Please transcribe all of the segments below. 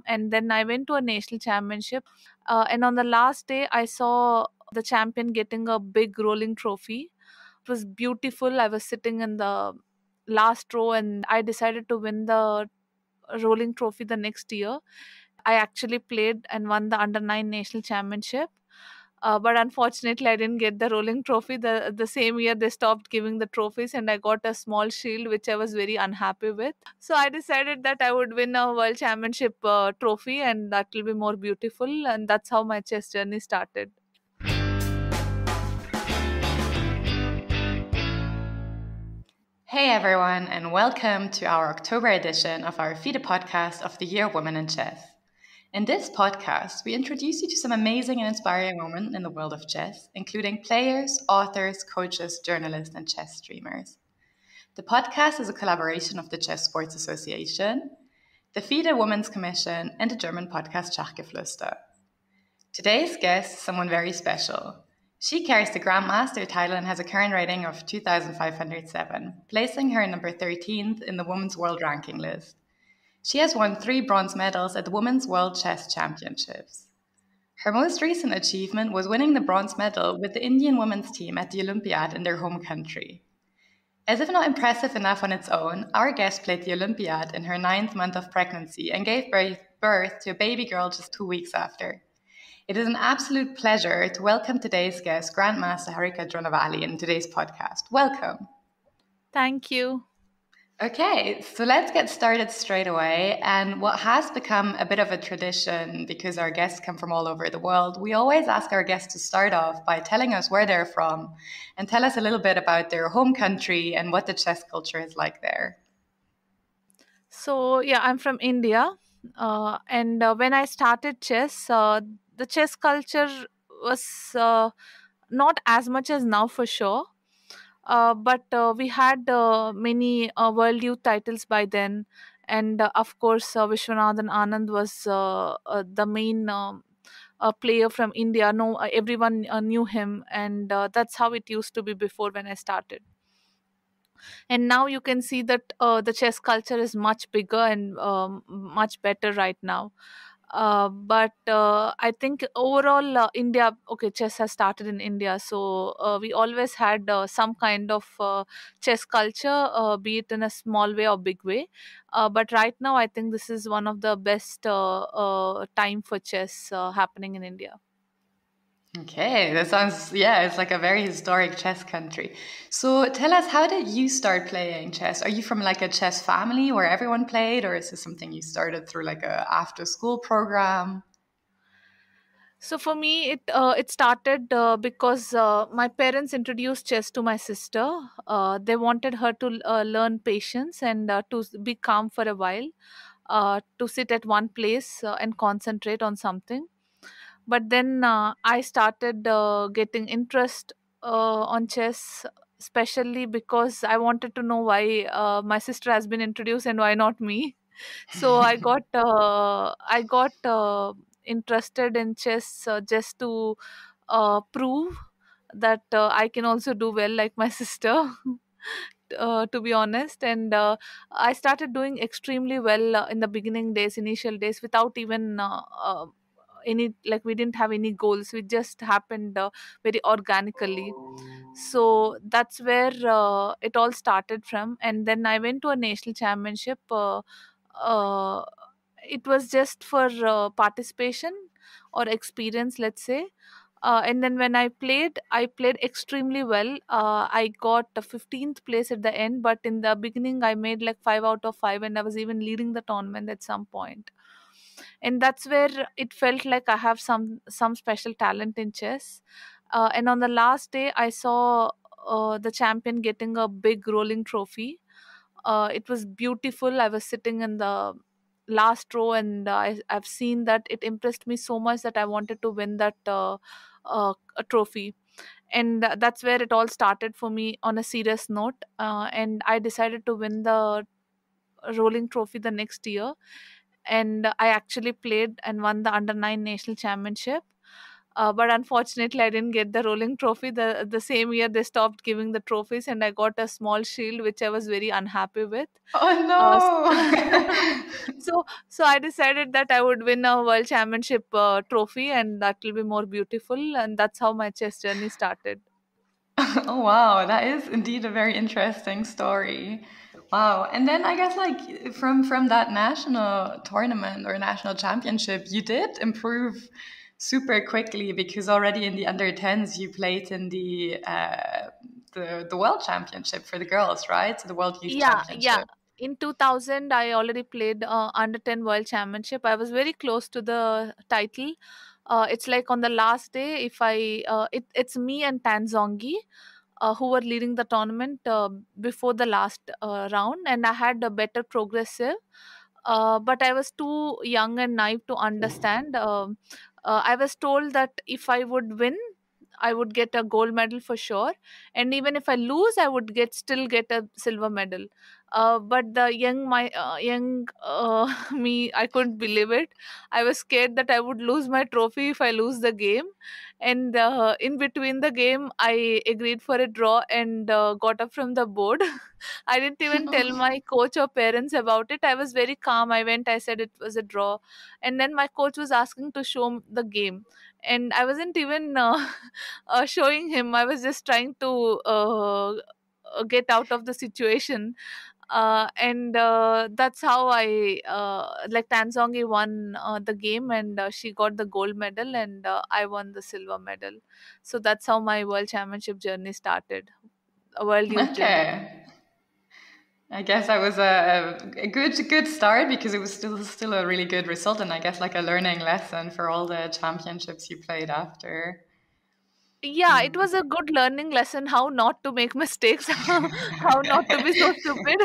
and then I went to a national championship. And on the last day, I saw the champion getting a big rolling trophy. It was beautiful. I was sitting in the last row, and I decided to win the rolling trophy the next year. I actually played and won the under 9 national championship. But unfortunately, I didn't get the rolling trophy. The same year, they stopped giving the trophies, and I got a small shield, which I was very unhappy with. So I decided that I would win a world championship trophy, and that will be more beautiful. And that's how my chess journey started. Hey everyone, and welcome to our October edition of our FIDE podcast of the Year Women in Chess. In this podcast, we introduce you to some amazing and inspiring women in the world of chess, including players, authors, coaches, journalists, and chess streamers. The podcast is a collaboration of the Chess Sports Association, the FIDE Women's Commission, and the German podcast Schachgeflüster. Today's guest is someone very special. She carries the Grandmaster title and has a current rating of 2,507, placing her number 13th in the Women's World Ranking list. She has won 3 bronze medals at the Women's World Chess Championships. Her most recent achievement was winning the bronze medal with the Indian women's team at the Olympiade in their home country. As if not impressive enough on its own, our guest played the Olympiade in her 9th month of pregnancy and gave birth to a baby girl just 2 weeks after. It is an absolute pleasure to welcome today's guest, Grandmaster Harika Dronavalli, in today's podcast. Welcome. Thank you. Okay, so let's get started straight away. And what has become a bit of a tradition, because our guests come from all over the world, we always ask our guests to start off by telling us where they're from and tell us a little bit about their home country and what the chess culture is like there. So, yeah, I'm from India. And when I started chess, the chess culture was not as much as now for sure. But we had many world youth titles by then. And of course, Vishwanathan Anand was the main player from India. No, everyone knew him. And that's how it used to be before when I started. And now you can see that the chess culture is much bigger and much better right now. But I think overall, India, okay, chess has started in India, so we always had some kind of chess culture, be it in a small way or big way. But right now, I think this is one of the best time for chess happening in India. Okay, that sounds, it's like a very historic chess country. So tell us, how did you start playing chess? Are you from like a chess family where everyone played, or is this something you started through like a after school program? So for me, it started because my parents introduced chess to my sister. They wanted her to learn patience and to be calm for a while, to sit at one place and concentrate on something. But then I started getting interest on chess, especially because I wanted to know why my sister has been introduced and why not me. So I got interested in chess just to prove that I can also do well like my sister. To be honest, and I started doing extremely well in the beginning days, initial days, without even any, like, we didn't have any goals. We just happened very organically. So that's where it all started from. And then I went to a national championship. Uh, it was just for participation or experience, let's say. And then when I played extremely well. I got the 15th place at the end, but in the beginning I made like 5 out of 5, and I was even leading the tournament at some point. And that's where it felt like I have some special talent in chess. And on the last day, I saw the champion getting a big rolling trophy. It was beautiful. I was sitting in the last row, and I've seen that it impressed me so much that I wanted to win that a trophy. And that's where it all started for me on a serious note. And I decided to win the rolling trophy the next year. And I actually played and won the under 9 national championship. But unfortunately, I didn't get the rolling trophy. The same year they stopped giving the trophies, and I got a small shield, which I was very unhappy with. Uh, Oh no! so I decided that I would win a world championship trophy, and that will be more beautiful. And that's how my chess journey started. Oh wow, that is indeed a very interesting story. Wow. And then I guess like from that national tournament or national championship, you did improve super quickly because already in the under 10s you played in the world championship for the girls, right? So the world youth Yeah. championship. In 2000, I already played under 10 world championship. I was very close to the title. It's like on the last day, if it's me and Tanzongi who were leading the tournament before the last round, and I had a better progressive. But I was too young and naive to understand. I was told that if I would win, I would get a gold medal for sure, and even if I lose, I would get a silver medal. But the young me, I couldn't believe it. I was scared that I would lose my trophy if I lose the game, and in between the game, I agreed for a draw and got up from the board. I didn't even tell my coach or parents about it. I was very calm. I went, I said it was a draw. And then my coach was asking to show the game. And I wasn't even showing him. I was just trying to get out of the situation. And that's how like Tanzongi won the game, and she got the gold medal, and I won the silver medal. So that's how my world championship journey started. A world youth journey. Okay. I guess that was a good start because it was still a really good result, and I guess like a learning lesson for all the championships you played after. Yeah, it was a good learning lesson how not to make mistakes, how not to be so stupid,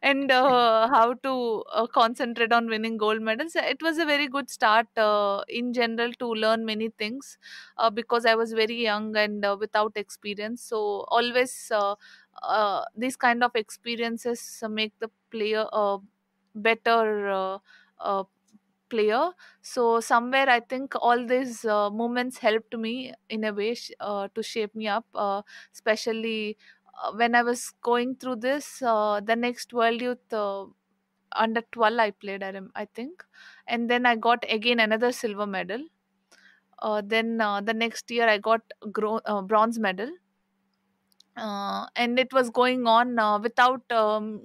and how to concentrate on winning gold medals. It was a very good start in general to learn many things because I was very young and without experience. So always these kind of experiences make the player better. Uh, Player. So somewhere I think all these moments helped me in a way to shape me up, especially when I was going through this the next world youth under 12 I played, I think, and then I got again another silver medal. Then the next year I got bronze medal, and it was going on without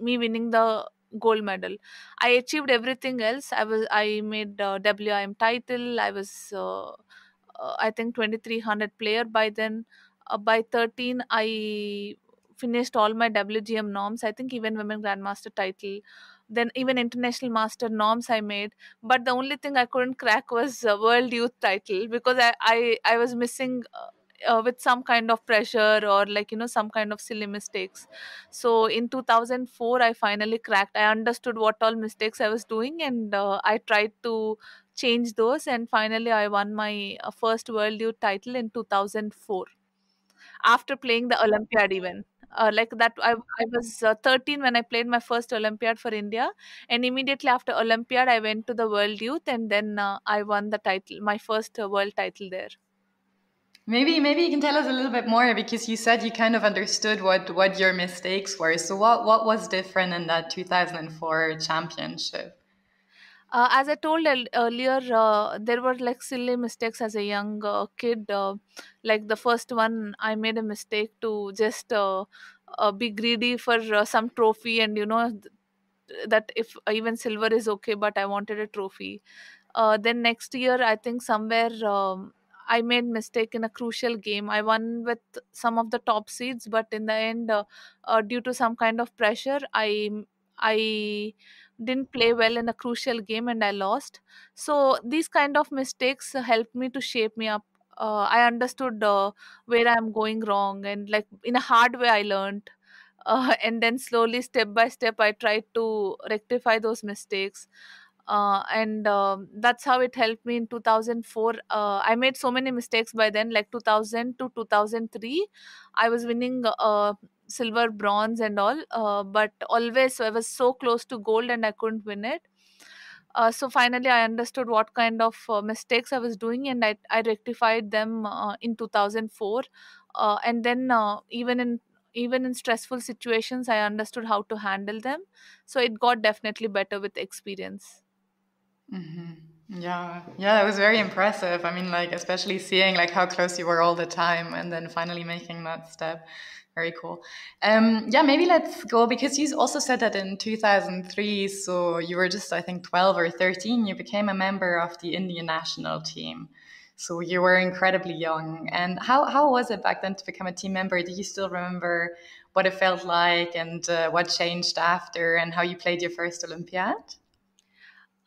me winning the gold medal. I achieved everything else. I made WIM title. I was I think 2300 player by then. By 13 I finished all my WGM norms. I think even women grandmaster title, then even international master norms I made. But the only thing I couldn't crack was world youth title, because I was missing with some kind of pressure, or like some kind of silly mistakes. So in 2004 I finally cracked. I understood what all mistakes I was doing, and I tried to change those, and finally I won my first world youth title in 2004 after playing the Olympiad even. Like that, I was 13 when I played my first Olympiad for India, and immediately after Olympiad, I went to the World Youth, and then I won the title, my first world title there. Maybe you can tell us a little bit more because you said you kind of understood what your mistakes were. So what was different in that 2004 championship? As I told earlier, there were like silly mistakes as a young kid. Like the first one, I made a mistake to just be greedy for some trophy, and that if even silver is okay, but I wanted a trophy. Then next year, I think somewhere I made mistake in a crucial game. I won with some of the top seeds, but in the end, due to some kind of pressure, I didn't play well in a crucial game and I lost. So these kind of mistakes helped me to shape me up. I understood where I'm going wrong, and like in a hard way, I learned. And then slowly, step by step, I tried to rectify those mistakes. And that's how it helped me in 2004. I made so many mistakes by then, like 2000 to 2003 I was winning silver, bronze and all, but always, so I was so close to gold and I couldn't win it. So finally, I understood what kind of mistakes I was doing, and I rectified them in 2004. And then even in stressful situations, I understood how to handle them. So it got definitely better with experience. Yeah, yeah, that was very impressive. I mean, like, especially seeing like how close you were all the time and then finally making that step. Very cool. Yeah, maybe let's go because you also said that in 2003, so you were just, I think, 12 or 13, you became a member of the Indian national team. So you were incredibly young. And how was it back then to become a team member? Do you still remember what it felt like and what changed after and how you played your first Olympiad?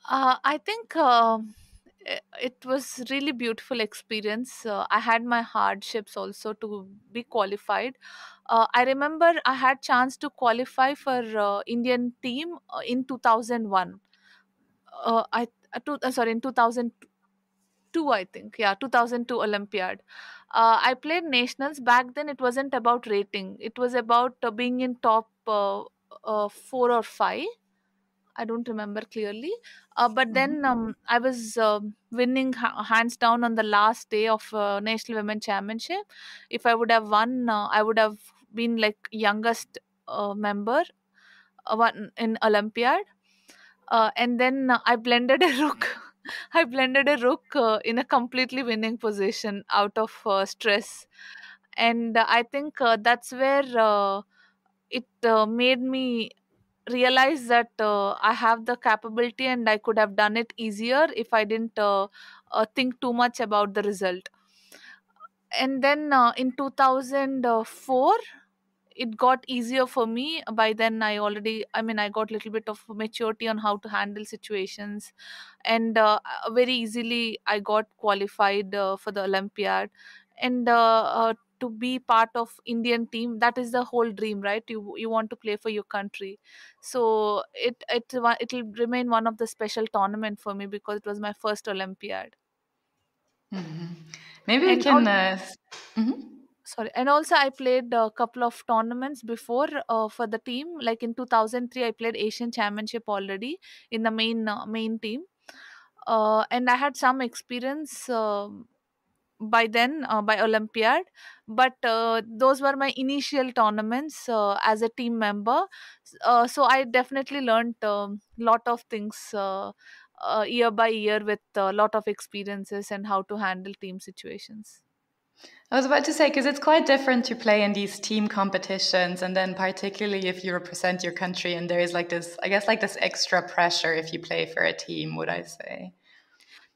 I think it was really beautiful experience. I had my hardships also to be qualified. I remember I had chance to qualify for Indian team in 2001. Sorry, in 2002, I think. Yeah, 2002 Olympiad. I played nationals. Back then it wasn't about rating. It was about being in top 4 or 5. I don't remember clearly. But then I was winning hands down on the last day of National Women Championship. If I would have won, I would have been like youngest member one in Olympiad. And then I blended a rook. I blended a rook in a completely winning position out of stress. And I think that's where it made me realize that I have the capability and I could have done it easier if I didn't think too much about the result. And then in 2004, it got easier for me. By then I got a little bit of maturity on how to handle situations, and very easily I got qualified for the Olympiad. And to be part of Indian team, that is the whole dream, right? You want to play for your country. So it'll remain one of the special tournament for me because it was my first Olympiad. Maybe we And can. Mhm. sorry, and also I played a couple of tournaments before for the team. Like in 2003 I played Asian Championship already in the main team. And I had some experience by then by Olympiad, but those were my initial tournaments as a team member. So I definitely learned a lot of things year by year with a lot of experiences and how to handle team situations. I was about to say, because it's quite different to play in these team competitions, and then particularly if you represent your country, and there is like this, I guess, like this extra pressure if you play for a team, would I say?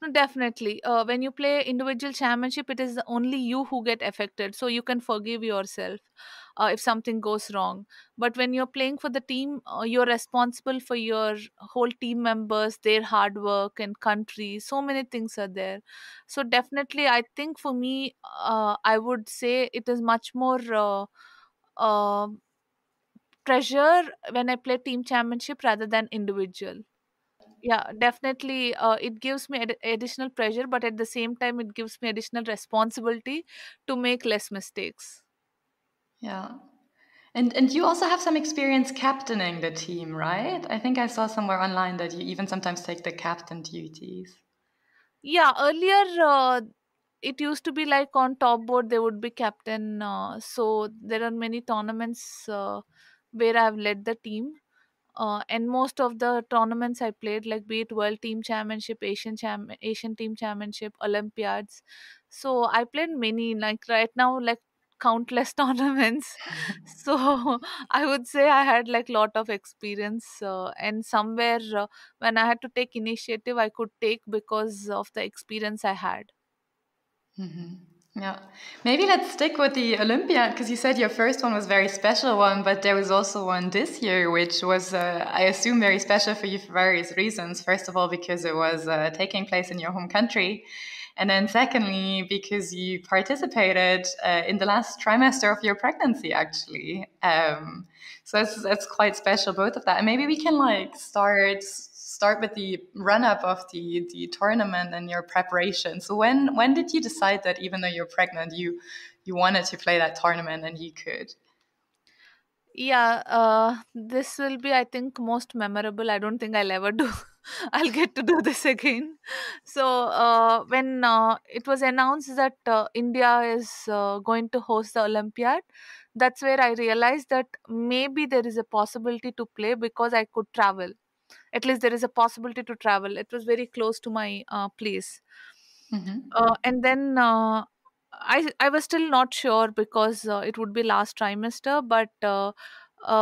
No, definitely. When you play individual championship, it is only you who get affected, so you can forgive yourself if something goes wrong. But when you're playing for the team, you're responsible for your whole team members, their hard work and country. So many things are there. So definitely, I think for me, I would say it is much more uh, pressure when I play team championship rather than individual. Yeah, definitely it gives me additional pressure, but at the same time it gives me additional responsibility to make less mistakes. Yeah. And you also have some experience captaining the team, right? I think I saw somewhere online that you even sometimes take the captain duties. Yeah, earlier it used to be like on top board there would be captain, so there are many tournaments where I've led the team. And most of the tournaments I played, like be it World Team Championship, Asian Team Championship, Olympiads. So I played many, like right now, like countless tournaments. So I would say I had like lot of experience, and somewhere when I had to take initiative, I could take because of the experience I had. Yeah. Maybe let's stick with the Olympiad because you said your first one was a very special one, but there was also one this year which was, I assume, very special for you for various reasons. First of all, because it was taking place in your home country. And then secondly, because you participated in the last trimester of your pregnancy, actually. So that's quite special, both of that. And maybe we can like start with the run up of the tournament and your preparation. So when did you decide that even though you're pregnant, you wanted to play that tournament and you could? Yeah, this will be, I think, most memorable. I don't think I'll ever do. I'll get to do this again. So when it was announced that India is going to host the Olympiad, that's where I realized that maybe there is a possibility to play because I could travel. At least there is a possibility to travel. It was very close to my place. Mm-hmm. And then I was still not sure because it would be last trimester. But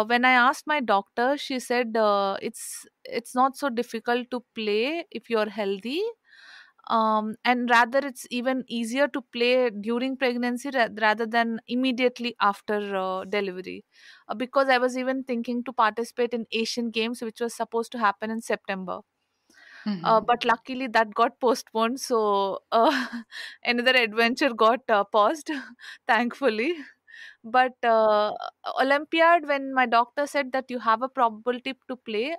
when I asked my doctor, she said it's not so difficult to play if you're healthy. And rather it's even easier to play during pregnancy rather than immediately after delivery, because I was even thinking to participate in Asian Games, which was supposed to happen in September. Mm-hmm. But luckily that got postponed, so another adventure got paused, thankfully. But Olympiad, when my doctor said that you have a probability to play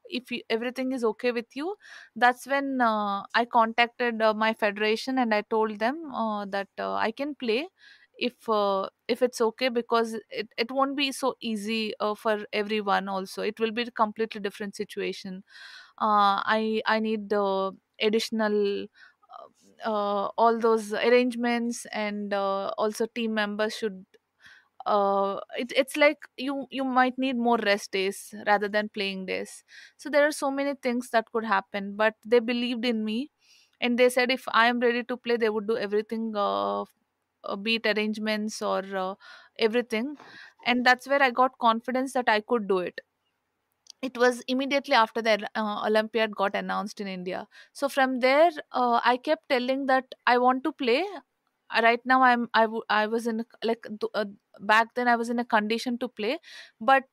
if everything is okay with you, that's when I contacted my federation and I told them that I can play if it's okay, because it won't be so easy for everyone. Also, it will be a completely different situation. I need the additional all those arrangements, and also team members should it's like you might need more rest days rather than playing days. So there are so many things that could happen, but they believed in me, and they said if I am ready to play, they would do everything, be it arrangements or everything. And that's where I got confidence that I could do it. It was immediately after the Olympiad got announced in India. So from there, I kept telling that I want to play. Right now I was in back then I was in a condition to play, but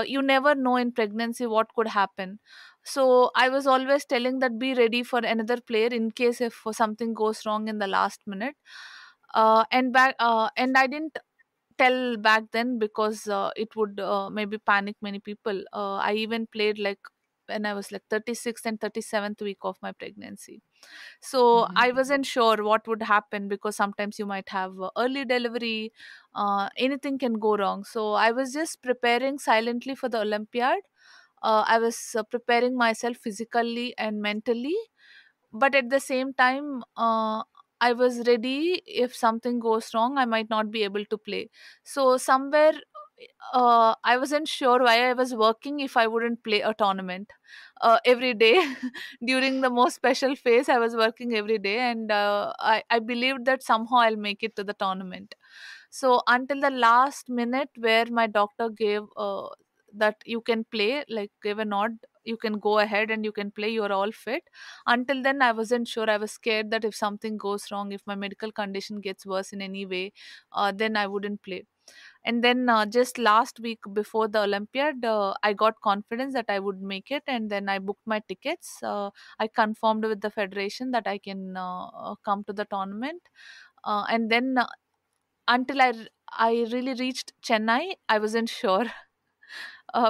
you never know in pregnancy what could happen. So I was always telling that be ready for another player in case if something goes wrong in the last minute. And I didn't tell back then because it would maybe panic many people. I even played like when I was like 36th and 37th week of my pregnancy. So I Mm-hmm. wasn't sure what would happen, because sometimes you might have early delivery, anything can go wrong. So I was just preparing silently for the Olympiad. I was preparing myself physically and mentally, but at the same time I was ready. If something goes wrong, I might not be able to play. So somewhere I wasn't sure why I was working if I wouldn't play a tournament every day. During the most special phase, I was working every day, and I believed that somehow I'll make it to the tournament. So until the last minute, where my doctor gave that you can play, like gave a nod, you can go ahead and you can play, you're all fit. Until then I wasn't sure. I was scared that if something goes wrong, if my medical condition gets worse in any way, then I wouldn't play. And then just last week before the Olympiad, I got confidence that I would make it, and then I booked my tickets. I confirmed with the federation that I can come to the tournament. And then until I really reached Chennai, I wasn't sure.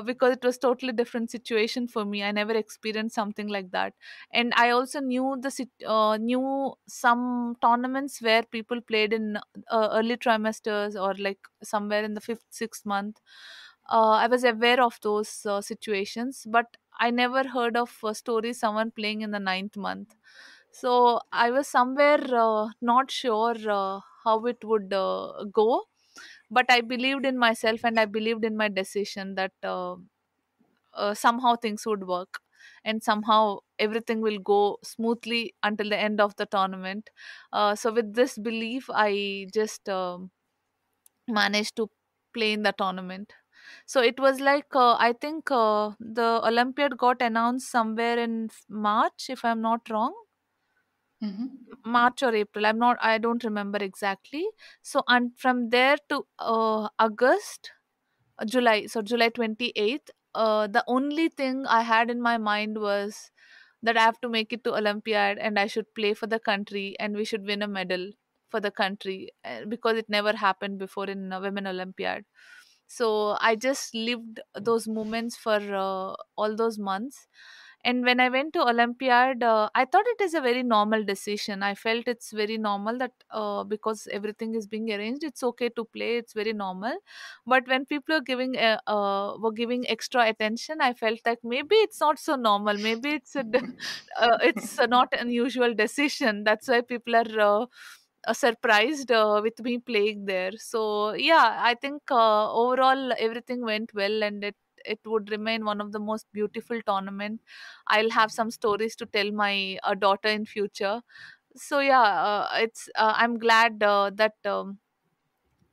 Because it was totally different situation for me. I never experienced something like that. And I also knew knew some tournaments where people played in early trimesters, or like somewhere in the fifth sixth month. I was aware of those situations, but I never heard of a story someone playing in the ninth month. So I was somewhere not sure how it would go, but I believed in myself and I believed in my decision that somehow things would work, and somehow everything will go smoothly until the end of the tournament. So with this belief, I just managed to play in the tournament. So it was like I think the Olympiad got announced somewhere in March, if I'm not wrong. Mm-hmm. March or April, I don't remember exactly. So and from there to August, July, so July 28th, the only thing I had in my mind was that I have to make it to Olympiad and I should play for the country and we should win a medal for the country, because it never happened before in Women Olympiad. So I just lived those moments for all those months. And when I went to Olympiad, I thought it is a very normal decision. I felt it's very normal that because everything is being arranged, it's okay to play. It's very normal. But when people are were giving extra attention, I felt like maybe it's not so normal. Maybe it's not an usual decision. That's why people are surprised with me playing there. So yeah, I think overall everything went well, and it would remain one of the most beautiful tournament. I'll have some stories to tell my daughter in future. So yeah, it's I'm glad that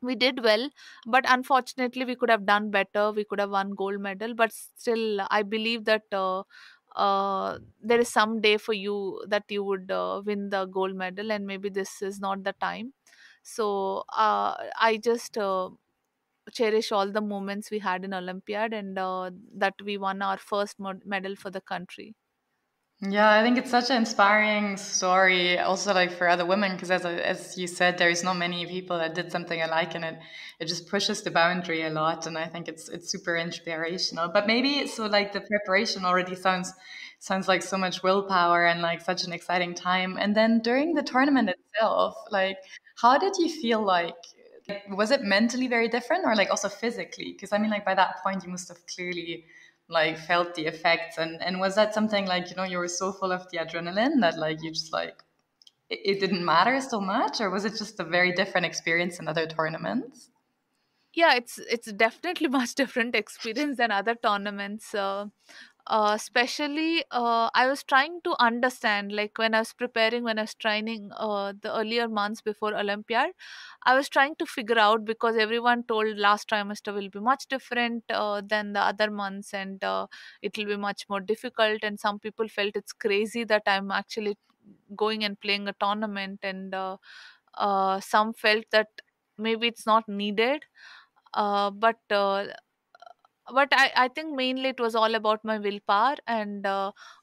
we did well, but unfortunately we could have done better. We could have won gold medal, but still I believe that there is some day for you that you would win the gold medal, and maybe this is not the time. So I just cherish all the moments we had in Olympiad, and that we won our first medal for the country. Yeah, I think it's such an inspiring story, also like for other women, because as you said, there's not many people that did something alike, and it just pushes the boundary a lot, and I think it's super inspirational. But maybe so like the preparation already sounds like so much willpower and like such an exciting time. And then during the tournament itself, like how did you feel like was it mentally very different or like also physically? Because I mean, like by that point, you must have clearly like felt the effects, and was that something like you were so full of the adrenaline that like you just like it didn't matter so much, or was it just a very different experience in other tournaments? Yeah, it's definitely much different experience than other tournaments. Especially I was trying to understand, like when I was preparing, when I was training the earlier months before Olympiad, I was trying to figure out, because everyone told last trimester will be much different than the other months, and it will be much more difficult, and some people felt it's crazy that I'm actually going and playing a tournament, and some felt that maybe it's not needed. But I think mainly it was all about my willpower, and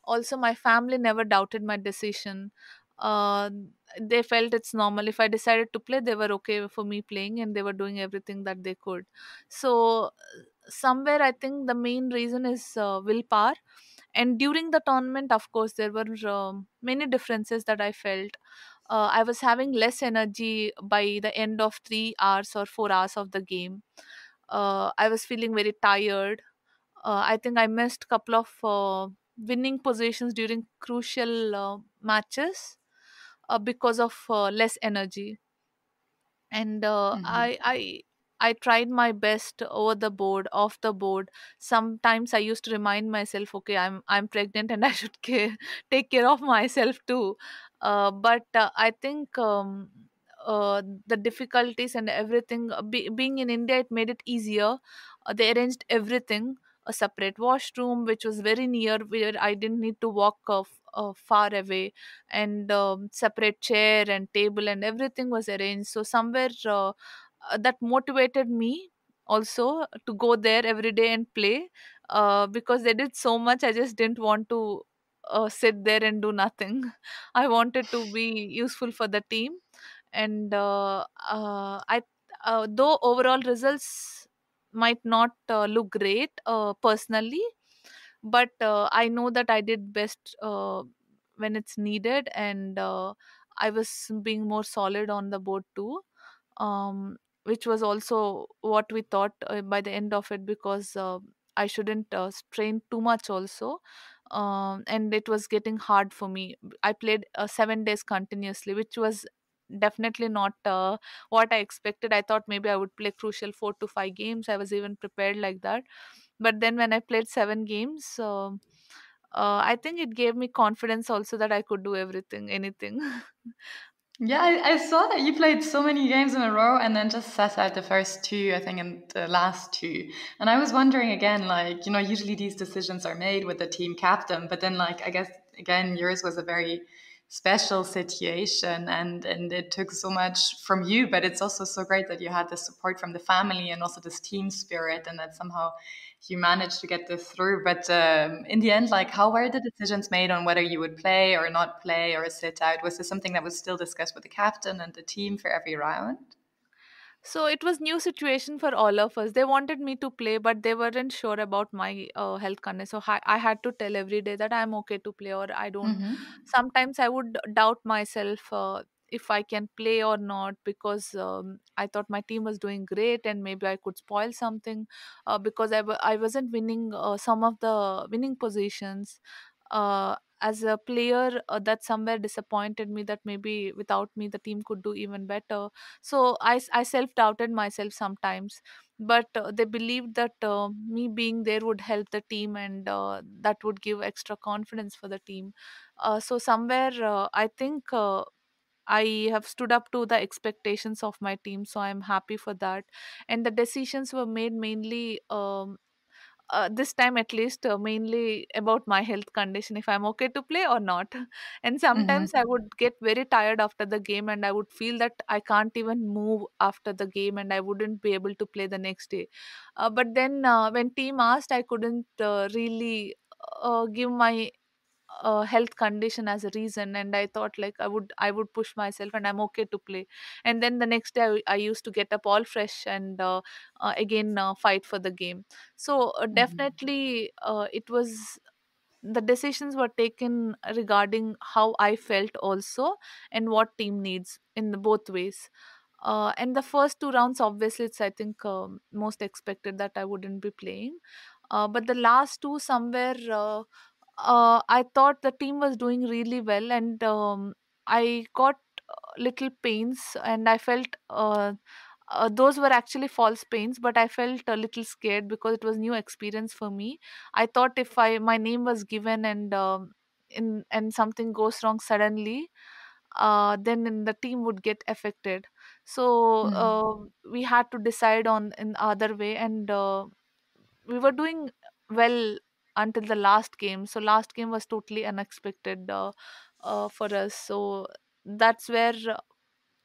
also my family never doubted my decision. uh, they felt it's normal. If I decided to play, they were okay for me playing, and they were doing everything that they could. So somewhere I think the main reason is willpower. And during the tournament, of course, there were many differences that I felt. I was having less energy by the end of 3 hours or 4 hours of the game. I was feeling very tired. I think I missed couple of winning positions during crucial matches because of less energy. And I tried my best over the board, off the board. Sometimes I used to remind myself, okay, I'm pregnant and I should take care of myself too. But I think the difficulties and everything, being in India, it made it easier. They arranged everything, a separate washroom which was very near, where I didn't need to walk far away, and separate chair and table and everything was arranged. So somewhere that motivated me also to go there every day and play, because they did so much. I just didn't want to sit there and do nothing. I wanted to be useful for the team. And I though overall results might not look great personally, but I know that I did best when it's needed, and I was being more solid on the board too, um, which was also what we thought by the end of it, because I shouldn't strain too much also. And it was getting hard for me. I played 7 days continuously, which was definitely not what I expected. I thought maybe I would play crucial 4 to 5 games. I was even prepared like that. But then when I played 7 games, I think it gave me confidence also that I could do everything, anything. Yeah, I saw that you played so many games in a row and then just sat out the first two, I think, and the last two. And I was wondering again, like, usually these decisions are made with the team captain, but then, like, I guess, again, yours was a very special situation and it took so much from you, but it's also so great that you had the support from the family and also this team spirit and that somehow you managed to get this through. But in the end, like, how were the decisions made on whether you would play or not play or sit out? Was this something that was still discussed with the captain and the team for every round? So it was new situation for all of us. They wanted me to play, but they weren't sure about my health condition. So I had to tell every day that I'm okay to play or I don't. Mm-hmm. Sometimes I would doubt myself if I can play or not, because I thought my team was doing great and maybe I could spoil something, because I wasn't winning some of the winning positions. As a player, that somewhere disappointed me, that maybe without me the team could do even better. So I self doubted myself sometimes, but they believed that me being there would help the team, and that would give extra confidence for the team. So somewhere I think I have stood up to the expectations of my team, so I'm happy for that. And the decisions were made mainly, this time at least, mainly about my health condition, if I'm okay to play or not. And sometimes I Mm-hmm. would get very tired after the game, and I would feel that I can't even move after the game, and I wouldn't be able to play the next day. But then when team asked, I couldn't really give my health condition as a reason, and I thought like I would push myself and I'm okay to play. And then the next day I used to get up all fresh and again fight for the game. So Mm-hmm. definitely it was, the decisions were taken regarding how I felt also, and what team needs in the both ways. And the first two rounds, obviously, it's I think most expected that I wouldn't be playing. But the last two, somewhere, I thought the team was doing really well, and I got little pains, and I felt those were actually false pains, but I felt a little scared because it was new experience for me. I thought if I my name was given and in and something goes wrong suddenly, then the team would get affected. So we had to decide on in other way, and we were doing well until the last game. So last game was totally unexpected for us. So that's where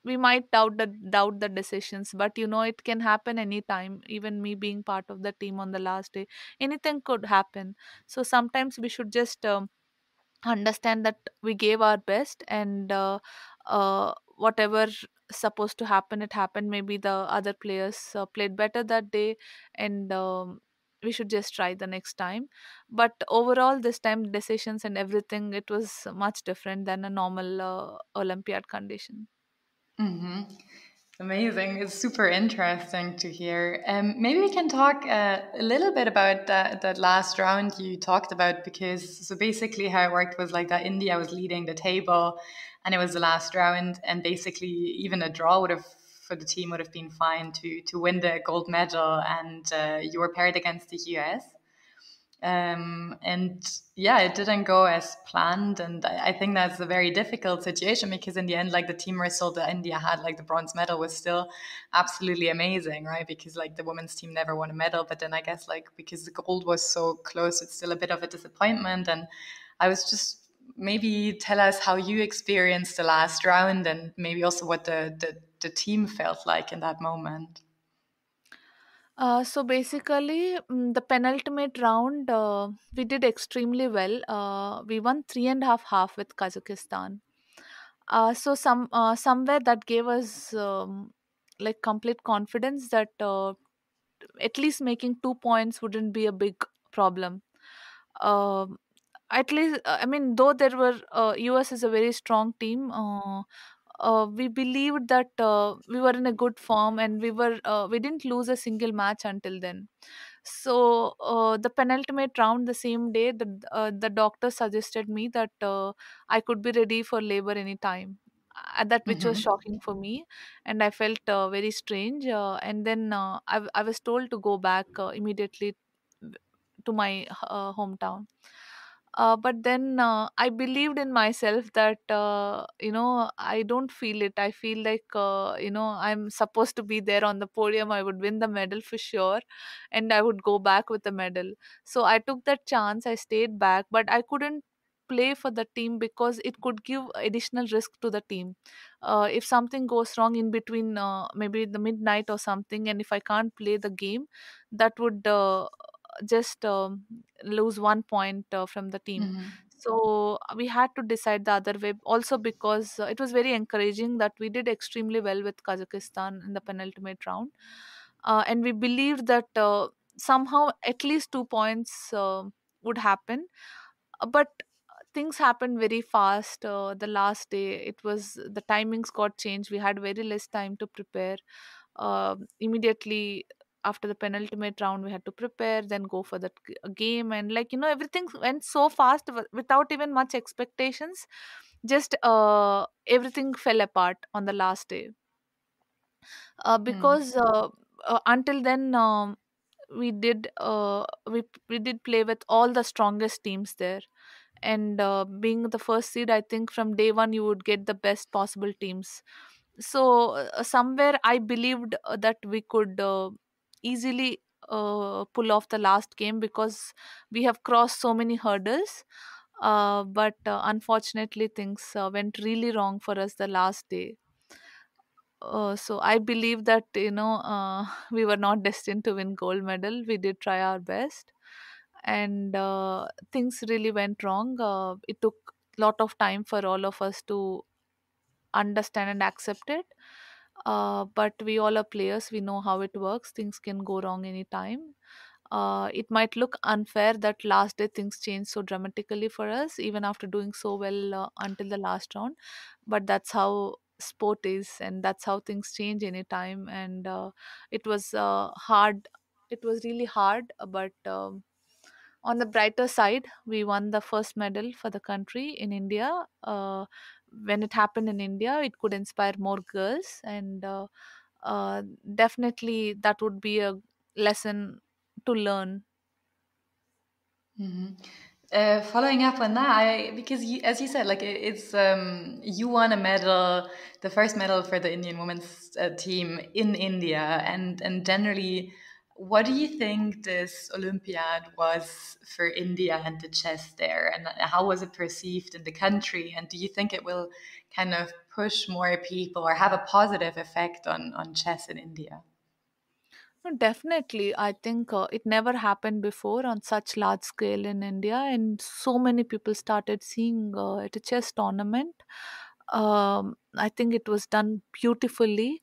we might doubt the decisions, but it can happen anytime. Even me being part of the team on the last day, anything could happen. So sometimes we should just understand that we gave our best, and whatever supposed to happen, it happened. Maybe the other players played better that day, and we should just try the next time. But overall, this time decisions and everything, it was much different than a normal olympiad condition. Mm-hmm. Amazing. It's super interesting to hear. Maybe we can talk a little bit about that last round you talked about, because so basically how it worked was like that India was leading the table and it was the last round, and basically even a draw would have for the team would have been fine to win the gold medal, and you were paired against the US. And yeah, it didn't go as planned. And I think that's a very difficult situation, because in the end, like the team result that India had, like the bronze medal was still absolutely amazing, right? Because like the women's team never won a medal. But then I guess like because the gold was so close, it's still a bit of a disappointment. And I was just, maybe tell us how you experienced the last round, and maybe also what the team felt like in that moment. So basically, the penultimate round, we did extremely well. We won three and a half with Kazakhstan. So somewhere that gave us like complete confidence that at least making 2 points wouldn't be a big problem. Um, at least, I mean, though there were US is a very strong team. We believed that we were in a good form, and we didn't lose a single match until then. So the penultimate round, the same day, the doctor suggested me that I could be ready for labor anytime. That which was Mm-hmm. shocking for me, and I felt very strange. And then I was told to go back immediately to my hometown. But then I believed in myself that I don't feel it. I feel like I'm supposed to be there on the podium. I would win the medal for sure, and I would go back with the medal. So I took that chance. I stayed back, but I couldn't play for the team because it could give additional risk to the team. If something goes wrong in between, maybe the midnight or something, and if I can't play the game, that would just lose 1 point from the team. Mm-hmm. So we had to decide the other way also, because it was very encouraging that we did extremely well with Kazakhstan in the penultimate round. And we believed that somehow at least 2 points would happen. But things happened very fast. The last day, it was the timings got changed. We had very less time to prepare. Immediately after the penultimate round, we had to prepare, then go for that game, and everything went so fast without even much expectations. Just everything fell apart on the last day, Hmm. because until then, we did play with all the strongest teams there. And being the first seed, I think from day one you would get the best possible teams. So somewhere I believed that we could easily pull off the last game, because we have crossed so many hurdles. But unfortunately, things went really wrong for us the last day. So I believe that we were not destined to win gold medal. We did try our best, and things really went wrong. It took a lot of time for all of us to understand and accept it. But we all are players. We know how it works. Things can go wrong anytime. It might look unfair that last day things change so dramatically for us, even after doing so well until the last round. But that's how sport is, and that's how things change anytime. And it was hard. It was really hard, but on the brighter side, we won the first medal for the country in India. When it happened in India, it could inspire more girls, and uh, definitely that would be a lesson to learn. Hmm. Following up on that, because as you said, like it's you won a medal, the first medal for the Indian women's team in India, and generally, what do you think this Olympiad was for India and the chess there, and how was it perceived in the country, and do you think it will kind of push more people or have a positive effect on chess in India? No, definitely. I think it never happened before on such large scale in India, and so many people started seeing at a chess tournament. I think it was done beautifully.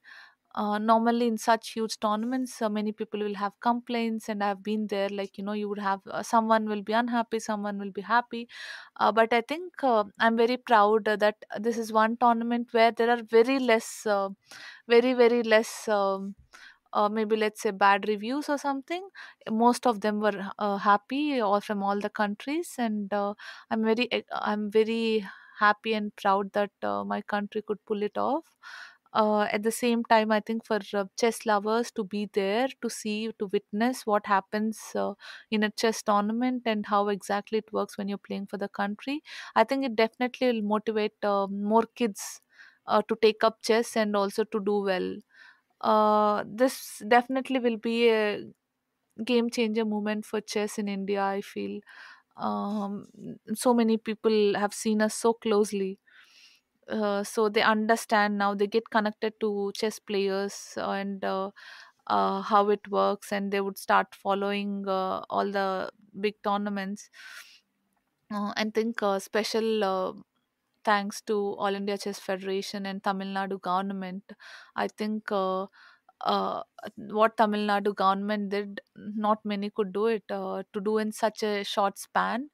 Normally, in such huge tournaments, many people will have complaints, and I've been there. Like, you would have someone will be unhappy, someone will be happy. But I think I'm very proud that this is one tournament where there are very less. Maybe let's say bad reviews or something. Most of them were happy, all from all the countries. And I'm very happy and proud that my country could pull it off. At the same time, I think for chess lovers to be there, to see, to witness what happens in a chess tournament and how exactly it works when you're playing for the country, I think it definitely will motivate more kids to take up chess and also to do well. This definitely will be a game changer moment for chess in India, I feel. Um, so many people have seen us so closely. So they understand now, they get connected to chess players, and how it works, and they would start following all the big tournaments. And think special thanks to All India Chess Federation and Tamil Nadu government. I think what Tamil Nadu government did, not many could do it. To do in such a short span,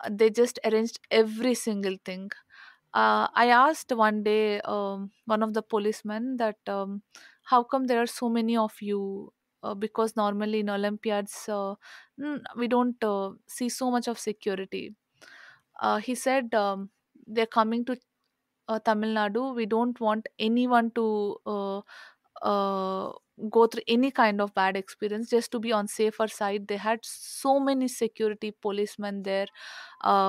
they just arranged every single thing. I asked one day one of the policemen that how come there are so many of you? Because normally in Olympiads, we don't see so much of security. He said they're coming to Tamil Nadu. We don't want anyone to uh, go through any kind of bad experience. Just to be on safer side, they had so many security policemen there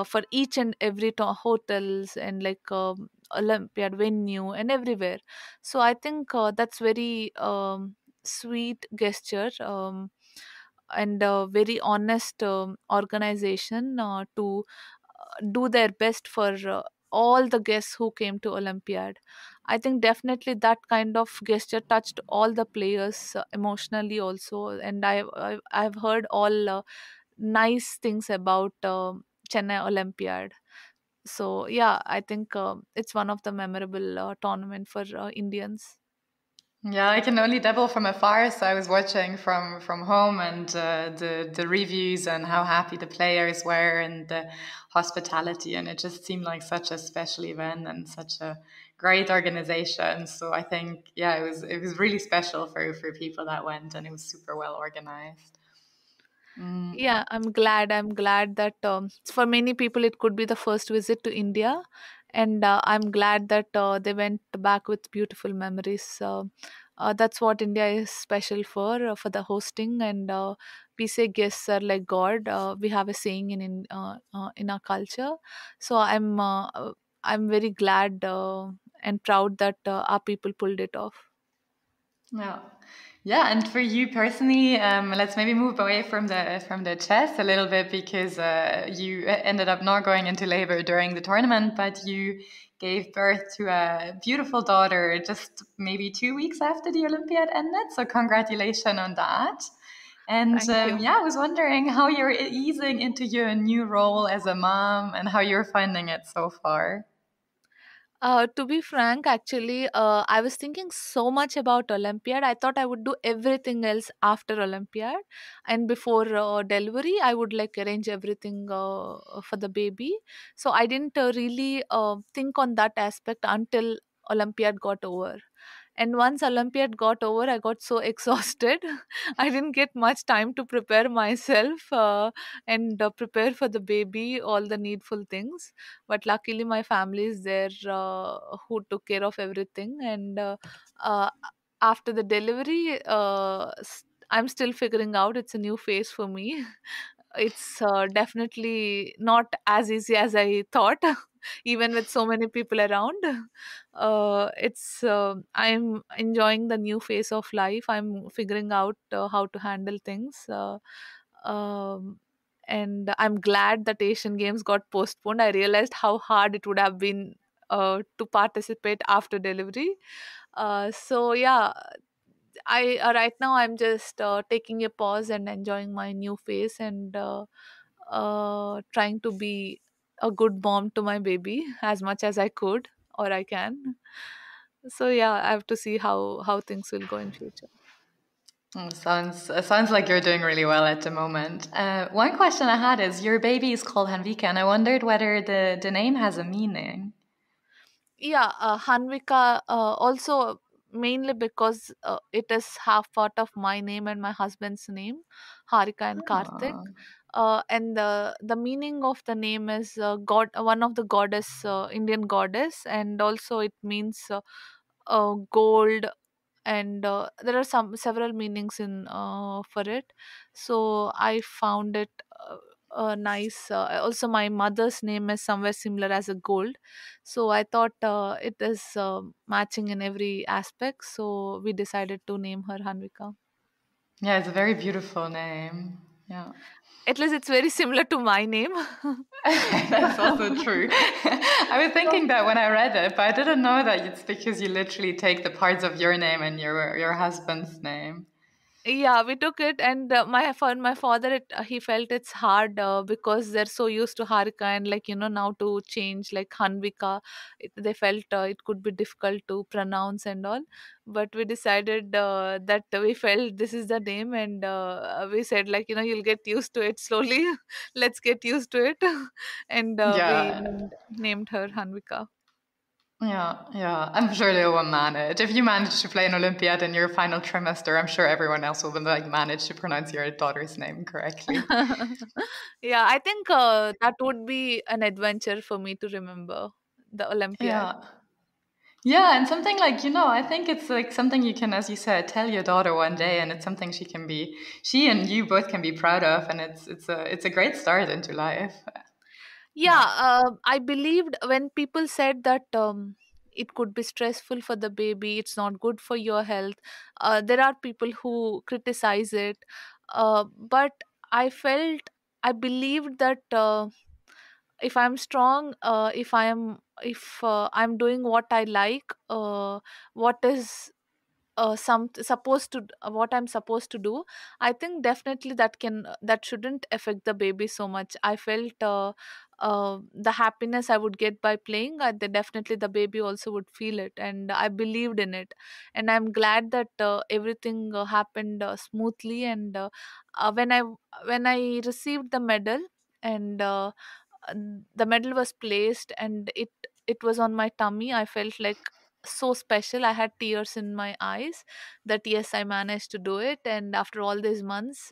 for each and every hotels and like Olympiad venue and everywhere. So I think that's very sweet gesture. And very honest organization to do their best for all the guests who came to Olympiad. I think definitely that kind of gesture touched all the players emotionally also, and I've heard all nice things about Chennai Olympiad. So yeah, I think it's one of the memorable tournament for Indians. Yeah, I can only dabble from afar. So I was watching from home, and the reviews and how happy the players were and the hospitality, and it just seemed like such a special event and such a great organization. So I think yeah, it was really special for people that went, and it was super well organized. Mm. Yeah, I'm glad. I'm glad that for many people it could be the first visit to India, and I'm glad that they went back with beautiful memories. That's what India is special for the hosting. And we say guests are like God. We have a saying in our culture. So I'm very glad and proud that our people pulled it off. Yeah, yeah. And for you personally, let's maybe move away from the chess a little bit because you ended up not going into labor during the tournament, but you gave birth to a beautiful daughter just maybe 2 weeks after the Olympiad ended. So congratulations on that. And Thank you. yeah, I was wondering how you're easing into your new role as a mom and how you're finding it so far. To be frank, actually, I was thinking so much about Olympiad. I thought I would do everything else after Olympiad, and before delivery, I would like arrange everything for the baby. So I didn't really think on that aspect until Olympiad got over. And once Olympiad got over, I got so exhausted. I didn't get much time to prepare myself and prepare for the baby, all the needful things. But luckily, my family is there who took care of everything. And uh, after the delivery, I'm still figuring out. It's a new phase for me. It's definitely not as easy as I thought, even with so many people around. It's I'm enjoying the new phase of life. I'm figuring out how to handle things. Um, and I'm glad that Asian Games got postponed. I realized how hard it would have been to participate after delivery. So yeah, I right now I'm just taking a pause and enjoying my new phase, and trying to be a good mom to my baby as much as I could or I can. So yeah, I have to see how things will go in future. Sounds like you're doing really well at the moment. One question I had is your baby is called Hanvika, and I wondered whether the name has a meaning. Yeah, Hanvika, also mainly because it is half part of my name and my husband's name, Harika and Karthik. Oh, And the meaning of the name is god, one of the goddess, Indian goddess, and also it means gold. And there are some several meanings in for it. So I found it nice. Also my mother's name is somewhere similar as a gold, so I thought it is matching in every aspect, so we decided to name her Hanvika. yeah, it's a very beautiful name. Yeah. At least it's very similar to my name. That's also true. I was thinking that when I read it, but I didn't know that it's because you literally take the parts of your name and your husband's name. Yeah, we took it, and my father, he felt it's hard because they're so used to Harika, and like now to change like Hanvika, they felt it could be difficult to pronounce and all. But we decided that we felt this is the name, and we said like you'll get used to it slowly. Let's get used to it, and we Yeah. named her Hanvika. Yeah, yeah. I'm sure they will manage. If you manage to play an Olympiad in your final trimester, I'm sure everyone else will like manage to pronounce your daughter's name correctly. Yeah, I think that would be an adventure for me to remember the Olympiad. Yeah. Yeah, and something like, I think it's like something you can, as you said, tell your daughter one day, and it's something she and you both can be proud of, and it's a great start into life. Yeah, Yeah. I believed when people said that it could be stressful for the baby, it's not good for your health. There are people who criticize it, but I felt, I believed that if I'm strong, if I'm doing what I like, what is some supposed to what I'm supposed to do, I think definitely that shouldn't affect the baby so much. I felt the happiness I would get by playing, definitely the baby also would feel it, and I believed in it. And I'm glad that everything happened smoothly. And when I received the medal, and the medal was placed, and it was on my tummy, I felt like so special. I had tears in my eyes that yes, I managed to do it. And after all these months,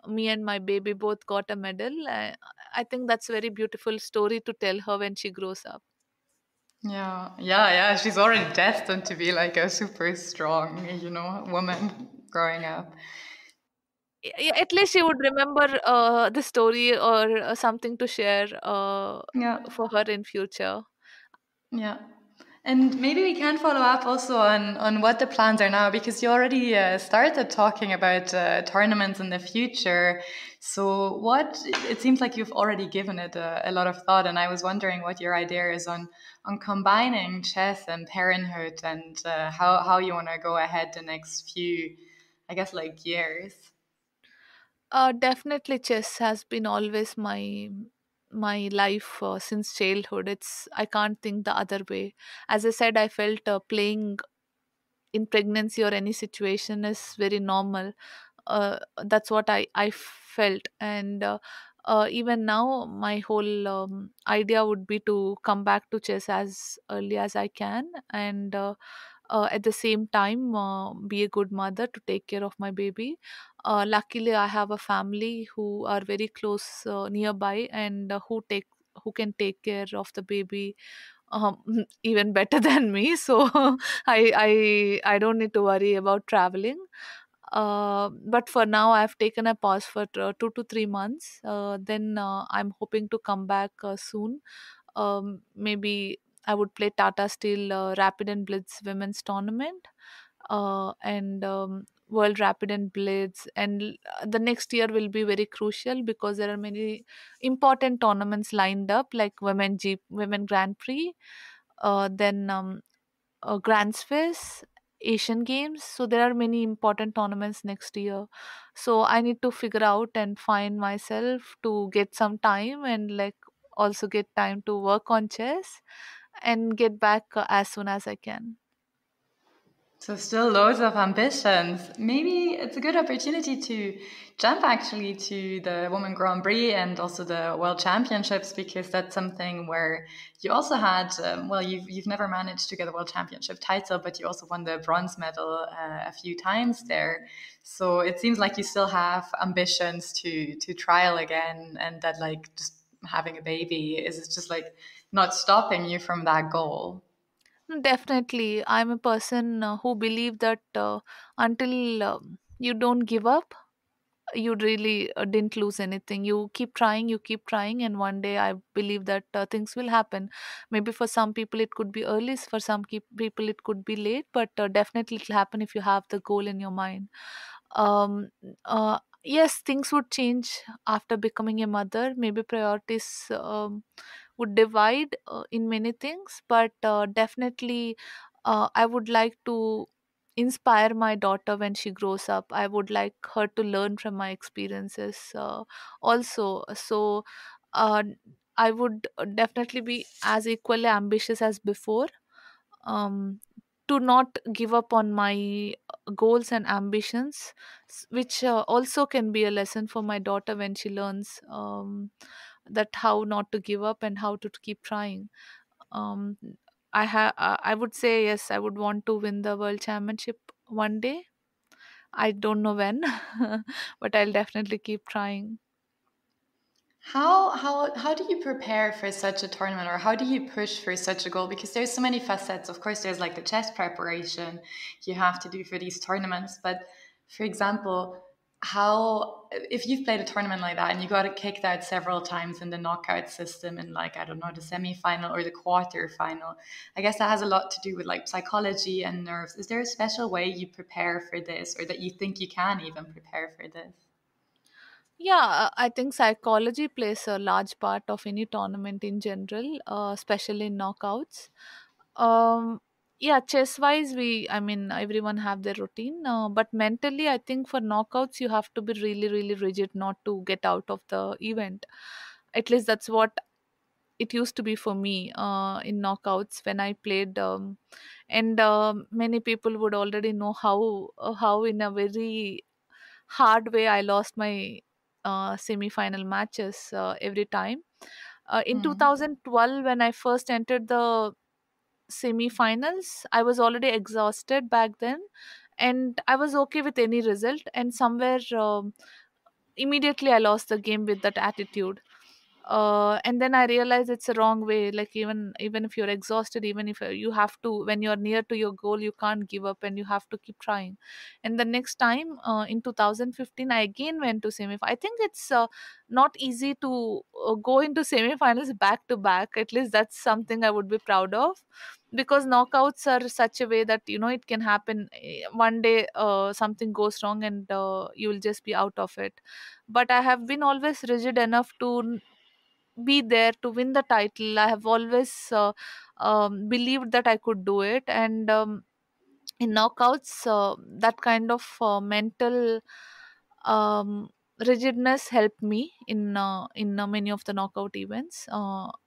me and my baby both got a medal. I think that's a very beautiful story to tell her when she grows up. Yeah, yeah, yeah. She's already destined to be like a super strong, woman growing up. Yeah, at least she would remember the story, or something to share Yeah, for her in future. yeah. And maybe we can follow up also on what the plans are now, because you already started talking about tournaments in the future. So, it seems like you've already given it a lot of thought, and I was wondering what your idea is on combining chess and parenthood, and how you want to go ahead the next few, I guess, like years. Definitely, chess has been always my life since childhood. It's I can't think the other way. As I said, I felt playing in pregnancy or any situation is very normal. That's what I felt. And even now, my whole idea would be to come back to chess as early as I can, and at the same time be a good mother to take care of my baby. Luckily, I have a family who are very close nearby, and who can take care of the baby even better than me. So I don't need to worry about traveling. But for now, I've taken a pause for 2 to 3 months. Then I'm hoping to come back soon. Maybe I would play Tata Steel Rapid and Blitz Women's Tournament, and World Rapid and Blitz. And the next year will be very crucial because there are many important tournaments lined up, like Women Grand Prix, then Grand Swiss, Asian Games. So there are many important tournaments next year. So I need to figure out and find myself to get some time, and like also get time to work on chess and get back as soon as I can. So still loads of ambitions. Maybe it's a good opportunity to jump actually to the Women Grand Prix and also the World Championships, because that's something where you also had well, you've never managed to get a World Championship title, but you also won the bronze medal a few times there. So it seems like you still have ambitions to trial again, and that like just having a baby is just like not stopping you from that goal. Definitely, I'm a person who believe that until you don't give up, you really didn't lose anything. You keep trying, and one day I believe that things will happen. Maybe for some people it could be early, for some people it could be late, but definitely it'll happen if you have the goal in your mind. Yes, things would change after becoming a mother. Maybe priorities would divide in many things, but definitely I would like to inspire my daughter when she grows up. I would like her to learn from my experiences also. So uh, I would definitely be as equally ambitious as before, um, to not give up on my goals and ambitions, which also can be a lesson for my daughter when she learns that how not to give up and how to keep trying. um, I would say yes, I would want to win the world championship one day. I don't know when, but I'll definitely keep trying. How do you prepare for such a tournament, or how do you push for such a goal? Because there's so many facets. Of course, there's like the chess preparation you have to do for these tournaments. But for example, how if you've played a tournament like that and you got kicked out several times in the knockout system in, like, I don't know, the semi-final or the quarter final, I guess that has a lot to do with like psychology and nerves. Is there a special way you prepare for this, or that you think you can even prepare for this? Yeah, I think psychology plays a large part of any tournament in general, especially in knockouts. Um, Yeah, chess wise, I mean, everyone have their routine, but mentally, I think for knockouts, you have to be really, really rigid not to get out of the event. At least that's what it used to be for me in knockouts when I played. And Many people would already know how in a very hard way I lost my semi-final matches every time. In Mm. 2012, when I first entered the semi-finals, I was already exhausted back then, and I was okay with any result. And somewhere immediately I lost the game with that attitude. And then I realized it's a wrong way. Like, even if you're exhausted, even if you have to, when you're near to your goal, you can't give up and you have to keep trying. And the next time, in 2015, I again went to semi. I think it's not easy to go into semi-finals back to back. At least that's something I would be proud of, because knockouts are such a way that it can happen. One day something goes wrong and you will just be out of it. But I have been always rigid enough to be there to win the title. I have always believed that I could do it. And in knockouts, that kind of mental um, rigidness helped me in many of the knockout events.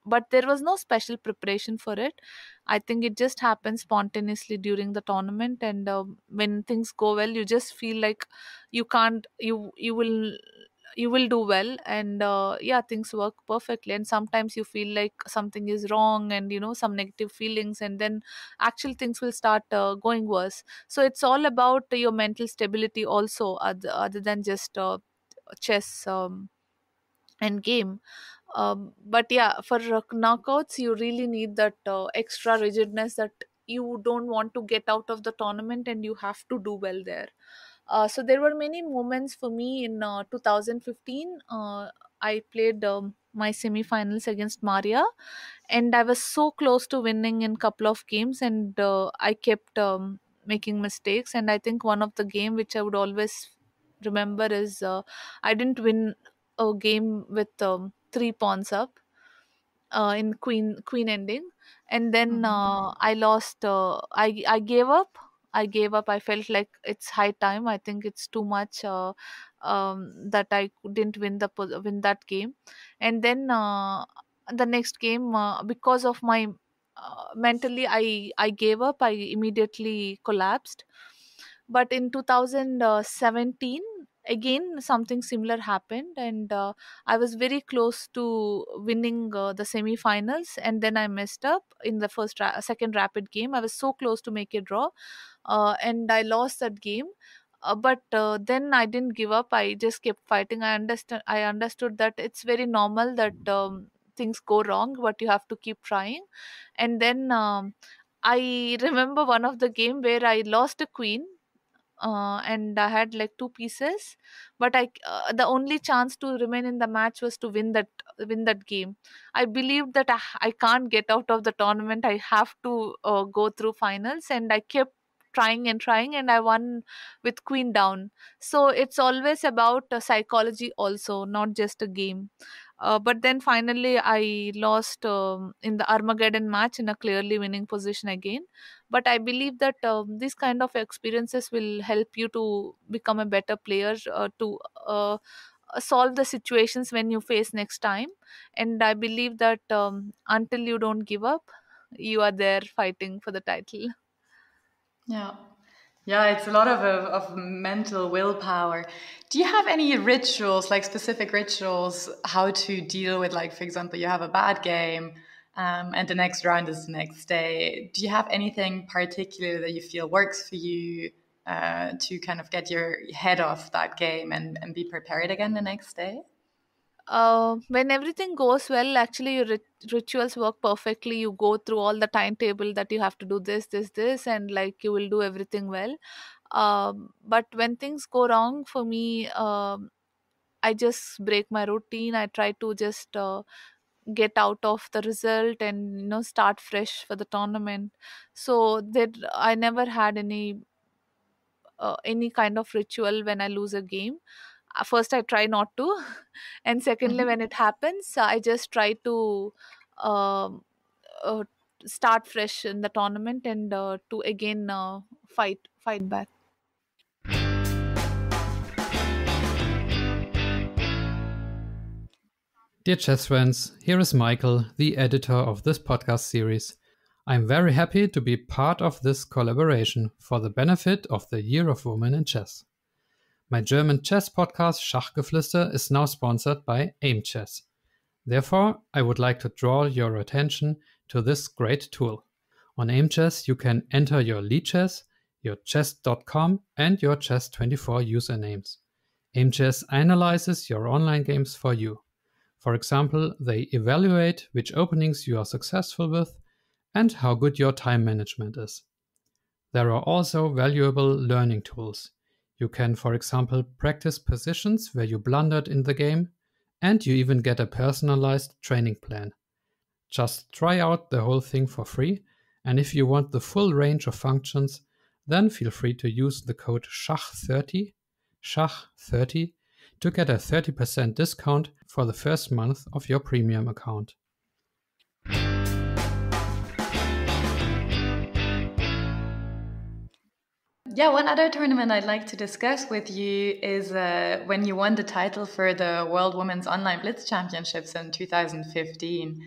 But there was no special preparation for it. I think it just happens spontaneously during the tournament, and when things go well, you just feel like you can't you will do well. And yeah, things work perfectly. And sometimes you feel like something is wrong, and some negative feelings, and then actual things will start going worse. So it's all about your mental stability also, other than just chess and game. But yeah, for knockouts, you really need that extra rigidness, that you don't want to get out of the tournament and you have to do well there. So there were many moments for me in 2015. I played my semi-finals against Maria, and I was so close to winning in couple of games, and I kept making mistakes. And I think one of the game which I would always remember is I didn't win a game with three pawns up in queen ending. And then Mhm. I lost. I gave up. I felt like it's high time. I think it's too much that I didn't win that game. And then the next game, because of my mentally, I gave up. I immediately collapsed. But in 2017, again something similar happened, and I was very close to winning the semi-finals, and then I messed up in the second rapid game. I was so close to make a draw, and I lost that game. But then I didn't give up. I just kept fighting. I understood that it's very normal that things go wrong, but you have to keep trying. And then I remember one of the game where I lost a queen, and I had like two pieces, but the only chance to remain in the match was to win that game. I believed that I can't get out of the tournament. I have to go through finals, and I kept trying and trying, and I won with queen down. So it's always about psychology also, not just a game. But then finally I lost in the Armageddon match in a clearly winning position again. But I believe that these kind of experiences will help you to become a better player, to solve the situations when you face next time. And I believe that until you don't give up, you are there fighting for the title. Yeah. Yeah, it's a lot of mental willpower. Do you have any rituals, like specific rituals, how to deal with, like, for example, you have a bad game and the next round is the next day? Do you have anything particular that you feel works for you to kind of get your head off that game and be prepared again the next day? When everything goes well, actually your rituals work perfectly. You go through all the timetable that you have to do this, and like you will do everything well. But when things go wrong for me, I just break my routine. I try to just get out of the result and start fresh for the tournament. So that I never had any kind of ritual when I lose a game. First I try not to, and secondly, when Mhm. it happens, I just try to um, uh, start fresh in the tournament and to again fight back. Dear chess friends, here is Michael, the editor of this podcast series. I'm very happy to be part of this collaboration for the benefit of the Year of Women in Chess. My German chess podcast Schachgeflüster is now sponsored by Aim Chess. Therefore, I would like to draw your attention to this great tool. On Aim Chess, you can enter your lead chess, your chess.com, and your chess24 usernames. Aim Chess analyzes your online games for you. For example, they evaluate which openings you are successful with and how good your time management is. There are also valuable learning tools. You can, for example, practice positions where you blundered in the game, and you even get a personalized training plan. Just try out the whole thing for free, and if you want the full range of functions, then feel free to use the code SCHACH30 to get a 30% discount for the first month of your premium account. Yeah, one other tournament I'd like to discuss with you is when you won the title for the World Women's Online-Blitz Championships in 2015.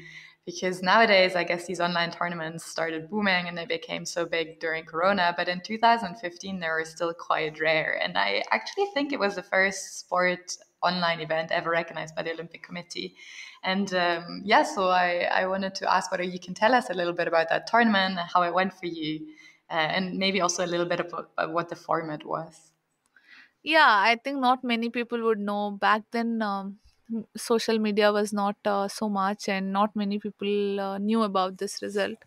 Because nowadays, I guess these online tournaments started booming and they became so big during Corona. But in 2015, they were still quite rare. And I actually think it was the first sport online event ever recognized by the Olympic Committee. And so I wanted to ask whether you can tell us a little bit about that tournament and how it went for you. And maybe also a little bit about what the format was. Yeah, I think not many people would know. Back then, social media was not so much, and not many people knew about this result.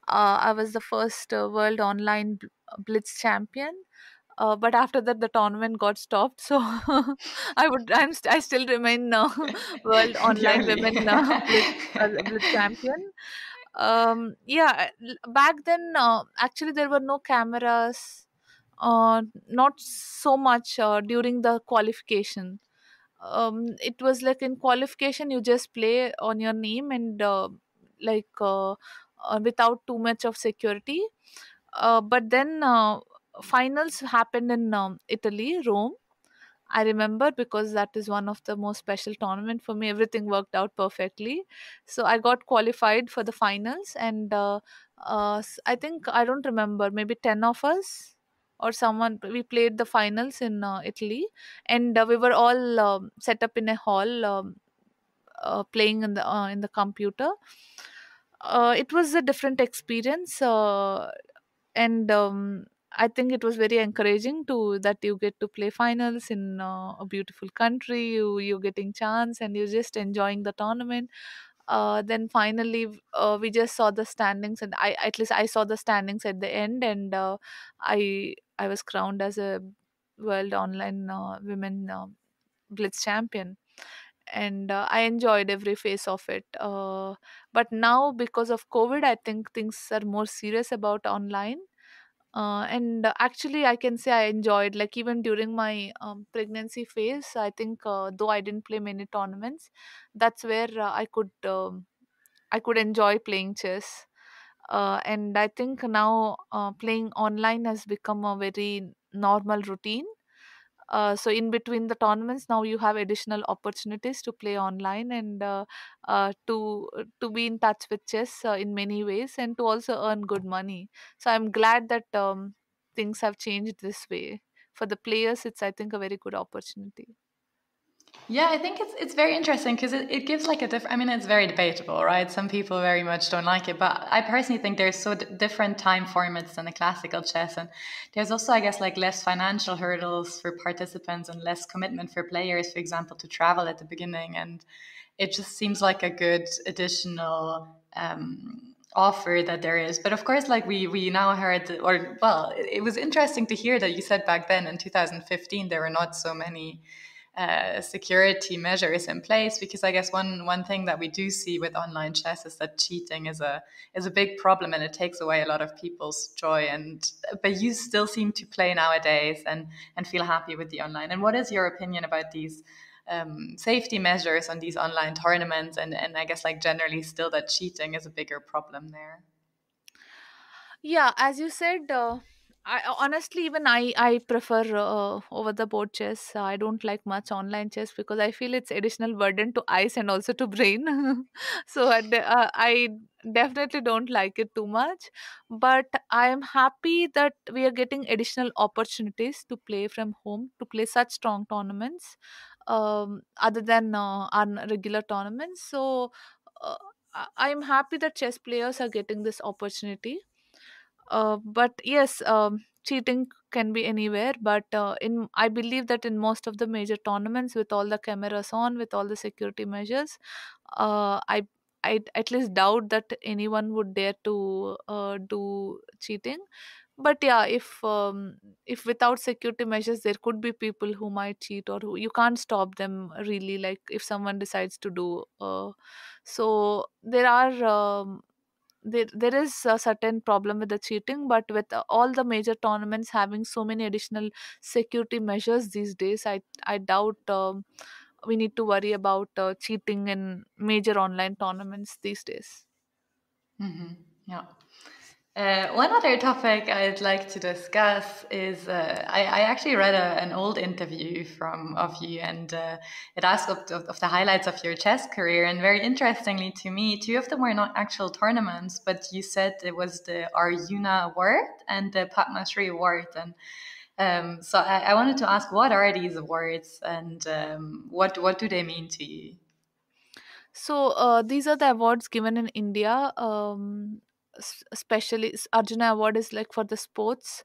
I was the first world online blitz champion. But after that, the tournament got stopped. So I still remain world online Yoli. women blitz champion. Back then, actually, there were no cameras, not so much during the qualification. It was like in qualification you just play on your name and without too much of security. But then finals happened in Italy, Rome. I remember, because that is one of the most special tournament for me. Everything worked out perfectly, so I got qualified for the finals, and I think, I don't remember, maybe 10 of us or someone, we played the finals in Italy, and we were all set up in a hall, playing in the computer. It was a different experience, and I think it was very encouraging to that you get to play finals in a beautiful country. You're getting chance and you're just enjoying the tournament. Then finally, we just saw the standings, and I at least I saw the standings at the end, and I was crowned as a world online women blitz champion, and I enjoyed every phase of it. But now, because of COVID, I think things are more serious about online. And actually, I can say I enjoyed, like, even during my pregnancy phase. I think, though I didn't play many tournaments, that's where I could enjoy playing chess. And I think now playing online has become a very normal routine. So in between the tournaments, now you have additional opportunities to play online, and to be in touch with chess in many ways, and to also earn good money. So I'm glad that things have changed this way. For the players, it's, I think, a very good opportunity. Yeah, I think it's very interesting because it gives like a different. I mean, it's very debatable, right? Some people very much don't like it, but I personally think there's so different time formats than the classical chess, and there's also, I guess, like less financial hurdles for participants and less commitment for players, for example, to travel at the beginning, and it just seems like a good additional offer that there is. But of course, like we now heard, or well, it was interesting to hear that you said back then in 2015 there were not so many security measures in place, because I guess one thing that we do see with online chess is that cheating is a big problem, and it takes away a lot of people's joy. And but you still seem to play nowadays and feel happy with the online. And what is your opinion about these safety measures on these online tournaments? And I guess, like, generally still that cheating is a bigger problem there. Yeah, as you said, I honestly, even I prefer over the board chess. I don't like much online chess because I feel it's additional burden to eyes and also to brain. So I definitely don't like it too much. But I am happy that we are getting additional opportunities to play from home, to play such strong tournaments, other than our regular tournaments. So uh, I am happy that chess players are getting this opportunity. But yes, cheating can be anywhere. But in I believe that in most of the major tournaments, with all the cameras on, with all the security measures, I at least doubt that anyone would dare to do cheating. But yeah, if without security measures, there could be people who might cheat, or who you can't stop them really. Like if someone decides to do, so there are. There is a certain problem with the cheating, but with all the major tournaments having so many additional security measures these days, I doubt we need to worry about cheating in major online tournaments these days. Yeah. One other topic I'd like to discuss is I actually read an old interview from of you, and it asked of the highlights of your chess career. And very interestingly to me, two of them were not actual tournaments, but you said it was the Arjuna Award and the Padma Shri Award. And so I wanted to ask, what are these awards, and what do they mean to you? So these are the awards given in India. Especially Arjuna Award is like for the sports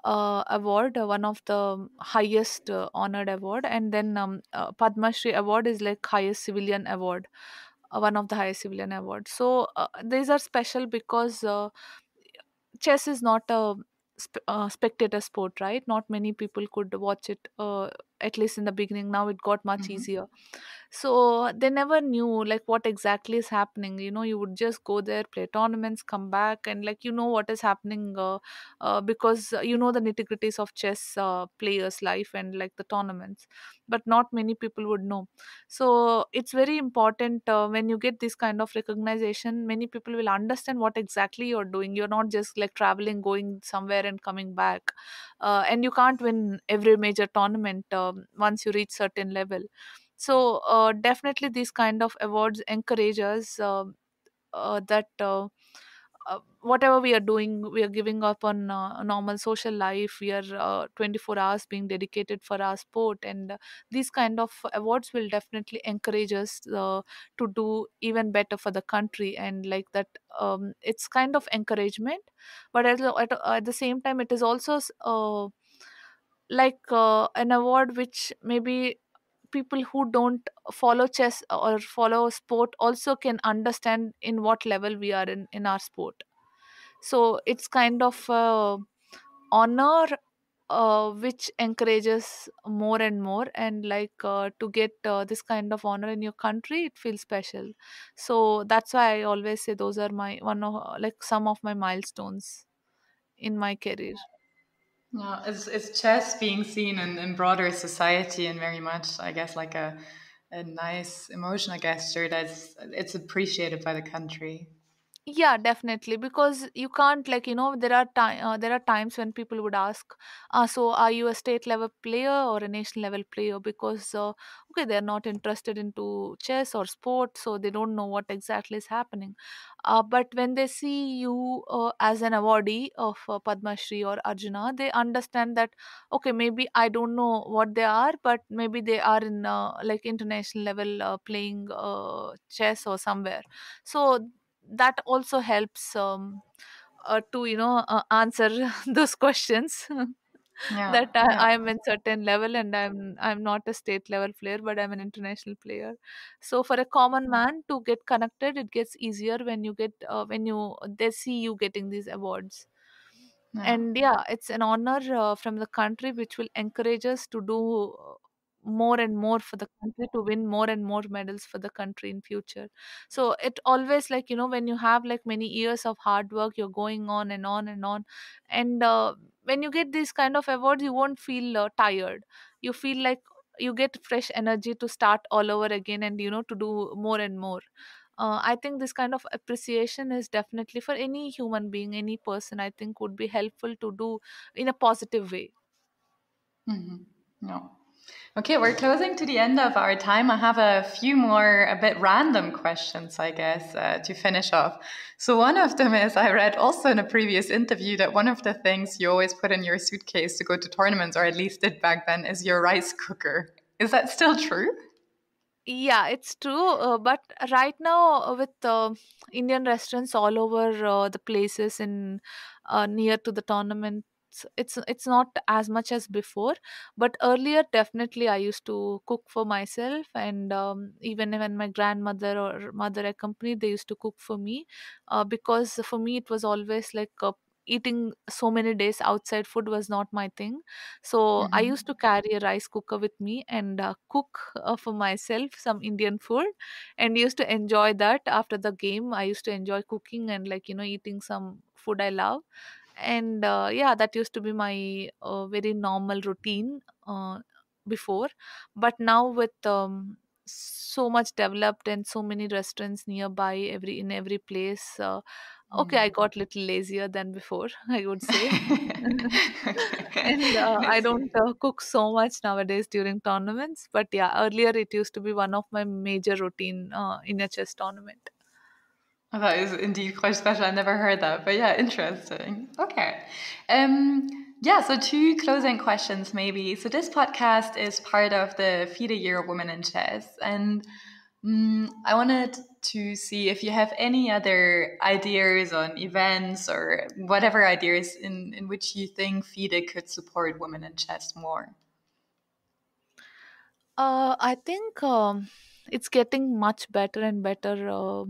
award, one of the highest honored award, and then Padma Shri Award is like highest civilian award, one of the highest civilian awards. So these are special because chess is not a spectator sport, right? Not many people could watch it, at least in the beginning. Now it got much Hmm. easier, so they never knew like what exactly is happening. You would just go there, play tournaments, come back, and like what is happening, because the nitty-gritties of chess players life and like the tournaments, but not many people would know. So it's very important, when you get this kind of recognition, many people will understand what exactly you're doing. You're not just like traveling, going somewhere and coming back, and you can't win every major tournament once you reach certain level. So definitely these kind of awards encourage us, that whatever we are doing, we are giving up on a normal social life. We are 24 hours being dedicated for our sport, and these kind of awards will definitely encourage us to do even better for the country, and like that, it's kind of encouragement. But at the same time, it is also like an award which maybe people who don't follow chess or follow sport also can understand in what level we are in our sport. So it's kind of honor, which encourages more and more, and like to get this kind of honor in your country, it feels special. So that's why I always say those are my one of like some of my milestones in my career. Yeah, it's chess being seen in broader society and very much, I guess, like a nice emotional gesture that's it's appreciated by the country. Yeah, definitely, because you can't, like, there are times when people would ask, so are you a state level player or a national level player? Because okay, they're not interested into chess or sport, so they don't know what exactly is happening. But when they see you as an awardee of Padma Shri or Arjuna, they understand that okay, maybe I don't know what they are, but maybe they are in like international level, playing chess or somewhere. So that also helps, to answer those questions. Yeah, That I yeah, am in certain level, and I'm not a state level player, but I'm an international player. So for a common man to get connected, it gets easier when you get when you they see you getting these awards. yeah. And yeah, it's an honor from the country, which will encourage us to do more and more for the country, to win more and more medals for the country in future. So it always, like, when you have like many years of hard work, you're going on and on and on, and when you get these kind of awards, you won't feel tired. You feel like you get fresh energy to start all over again, and to do more and more. I think this kind of appreciation is definitely for any human being, any person, I think would be helpful to do in a positive way. Mhm. No. Okay, we're closing to the end of our time. I have a few more, a bit random questions, I guess, to finish off. So, one of them is I read also in a previous interview that one of the things you always put in your suitcase to go to tournaments, or at least did back then, is your rice cooker. Is that still true? Yeah, it's true. But right now, with Indian restaurants all over the places in near to the tournaments, it's not as much as before. But earlier, definitely, I used to cook for myself, and even when my grandmother or mother accompanied, they used to cook for me, because for me it was always like. Eating so many days outside food was not my thing, so I used to carry a rice cooker with me and cook for myself some Indian food, and used to enjoy that. After the game, I used to enjoy cooking and, like, eating some food I love. And yeah, that used to be my very normal routine before. But now with so much developed and so many restaurants nearby every place, okay, I got little lazier than before, I would say. Okay. And I It's, don't cook so much nowadays during tournaments, but yeah, earlier it used to be one of my major routine in a chess tournament. oh, that is indeed quite special. I never heard that, but yeah, interesting. Okay. Um, yeah, so two closing questions maybe. So this podcast is part of the FIDE Year of Women in Chess, and I wanted to see if you have any other ideas on events or whatever ideas in which you think FIDE could support women in chess more. I think it's getting much better and better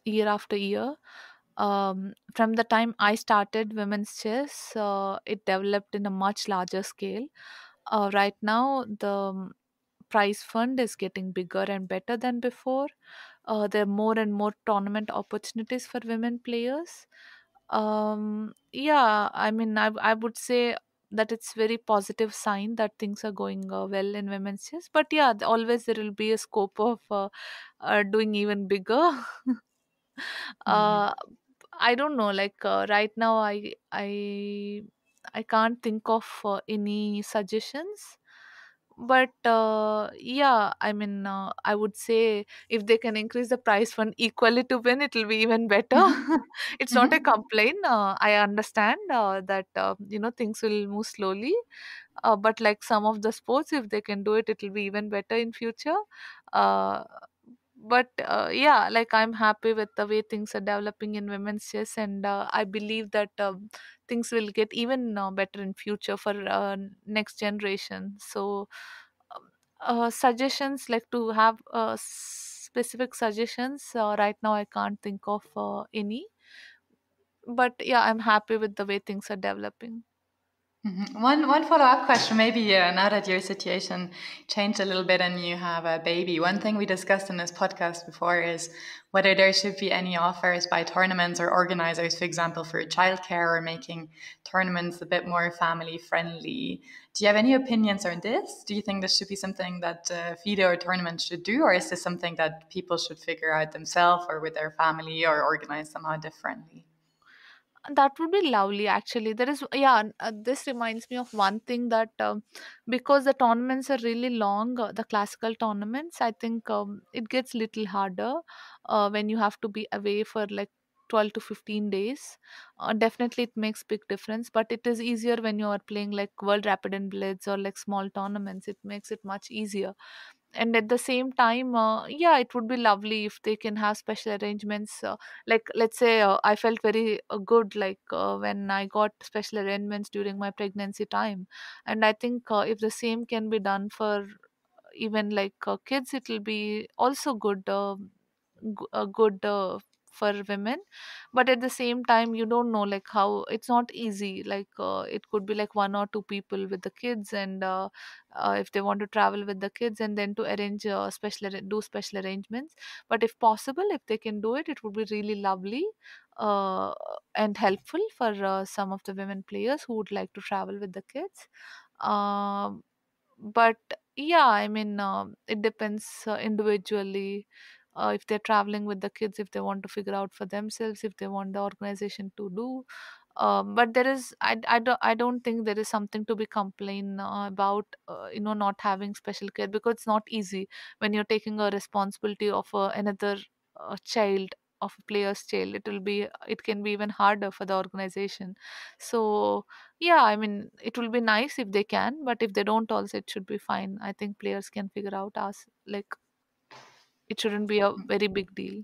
year after year. From the time I started women's chess, it developed in a much larger scale. Right now, the prize fund is getting bigger and better than before. There are more and more tournament opportunities for women players. Yeah, I mean, I would say that it's very positive sign that things are going well in women's chess. But yeah, always there will be a scope of doing even bigger. Mhm. uh, I don't know. Like right now, I can't think of any suggestions. But yeah, I mean, I would say if they can increase the price fund equally to win, it will be even better. Mhm. It's not a Mhm. complaint. I understand that things will move slowly, but like some of the sports, if they can do it, it will be even better in future. uh, but yeah, like I'm happy with the way things are developing in women's chess, and I believe that things will get even better in future for next generation. So um, suggestions, like to have specific suggestions, right now I can't think of any. But yeah, I'm happy with the way things are developing. Mhm. One follow up question, maybe now that your situation changed a little bit and you have a baby. One thing we discussed in this podcast before is whether there should be any offers by tournaments or organizers, for example, for childcare or making tournaments a bit more family friendly. Do you have any opinions on this? Do you think this should be something that FIDE or tournaments should do, or is this something that people should figure out themselves or with their family or organize somehow differently? That would be lovely, actually. There is, yeah, this reminds me of one thing that because the tournaments are really long, the classical tournaments, I think it gets little harder when you have to be away for like 12 to 15 days. Definitely, it makes big difference, but it is easier when you are playing like World Rapid and Blitz or like small tournaments. It makes it much easier. And at the same time, yeah, it would be lovely if they can have special arrangements, like let's say I felt very good, like when I got special arrangements during my pregnancy time. And I think if the same can be done for even like kids, it will be also good, good for women. But at the same time, you don't know like how it's not easy, like it could be like one or two people with the kids, and if they want to travel with the kids, and then to arrange do special arrangements. But if possible, if they can do it, it would be really lovely uh, and helpful for some of the women players who would like to travel with the kids. um, but yeah, I mean, it depends individually. if they're traveling with the kids, if they want to figure out for themselves, if they want the organization to do. But there is, I don't think there is something to be complain about, not having special care, because it's not easy when you're taking a responsibility of another child, of a player's child. It can be even harder for the organization. So yeah, I mean, it will be nice if they can, but if they don't also, it should be fine. I think players can figure out us, like, it shouldn't be a very big deal.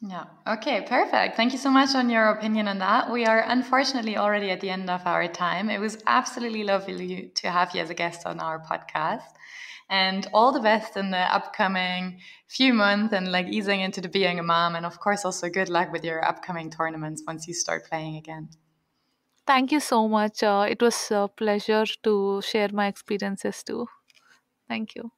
Yeah. Okay, perfect. Thank you so much on your opinion on that. We are unfortunately already at the end of our time. It was absolutely lovely to have you as a guest on our podcast. And all the best in the upcoming few months and like easing into the being a mom. And of course, also good luck with your upcoming tournaments once you start playing again. Thank you so much. It was a pleasure to share my experiences too. Thank you.